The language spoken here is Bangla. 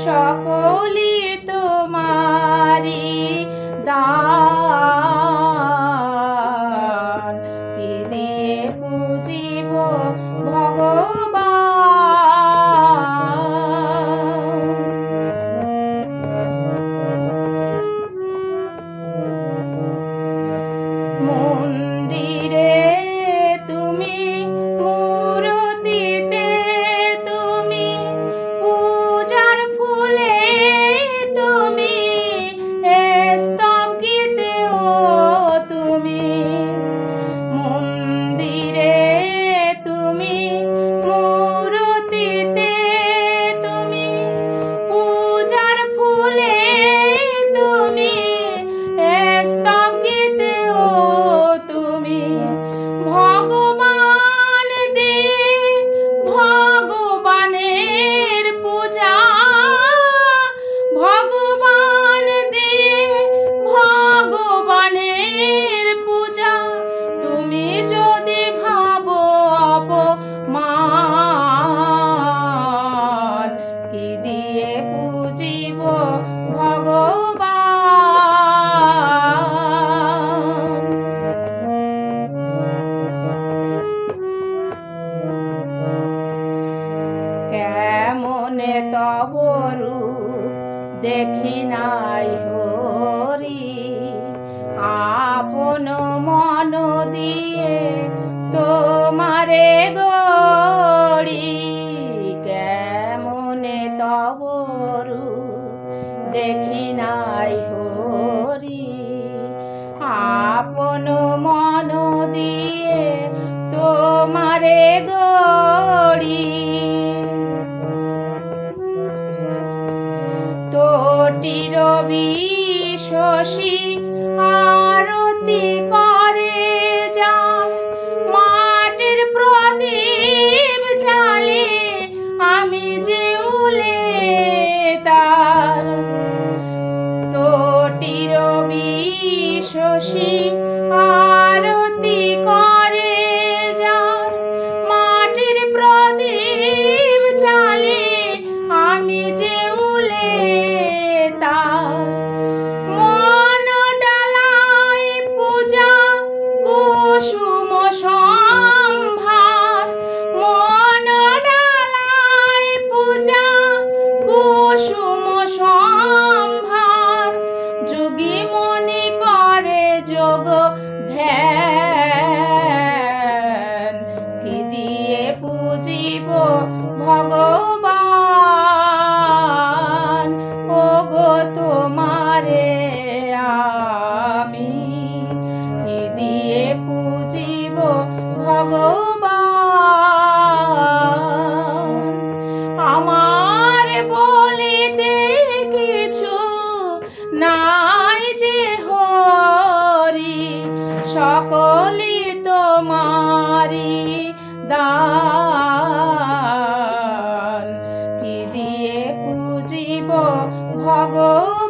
সকলি তোমারি দান, কি দিয়ে পুজিব ভগবান। মন্দিরে তুমি, মূর্তিতে তুমি, পূজার ফুলে তুমি, স্তবগীতেও তুমি। মন্দিরে তুমি, মূর্তিতে তুমি, পূজার ফুলে তুমি, স্তবগীতেও তুমি। ভগবান দিয়ে ভগবানের পূজা, ভগবান দিয়ে ভগবানের পূজা, তুমি যদি ভাবো অপমান, কি দিয়ে পুজিব ভগবান। কেমনে তব রূপ দেখি নাই হরি, আপন মন দিয়ে তোমারে গড়ি। কেমনে তব রূপ দেখি নাই হরি, আপন মন দিয়ে তোমারে গড়ি। তটির শশী আরতি করে যার, মাটির প্রদীপ জ্বালে আমি জেউলে তার। তটির শশী আরতি করে যার, মাটির প্রদীপ জ্বালে আমি জেউলে তার। মন ডালায় পূজা কুসুম সম্ভার, মন ডালায় পূজা কুসুম সম্ভার। যোগী মনি করে যোগ ধ্যান, কি দিয়ে পুজিব ভগবান। ওগো তোমারে আমি, কি দিয়ে পুজিব ভগবান। আমার বলিতে কিছু নাই যে হরি, সকলি তোমারি দান, কি দিয়ে পুজিব ভগবান।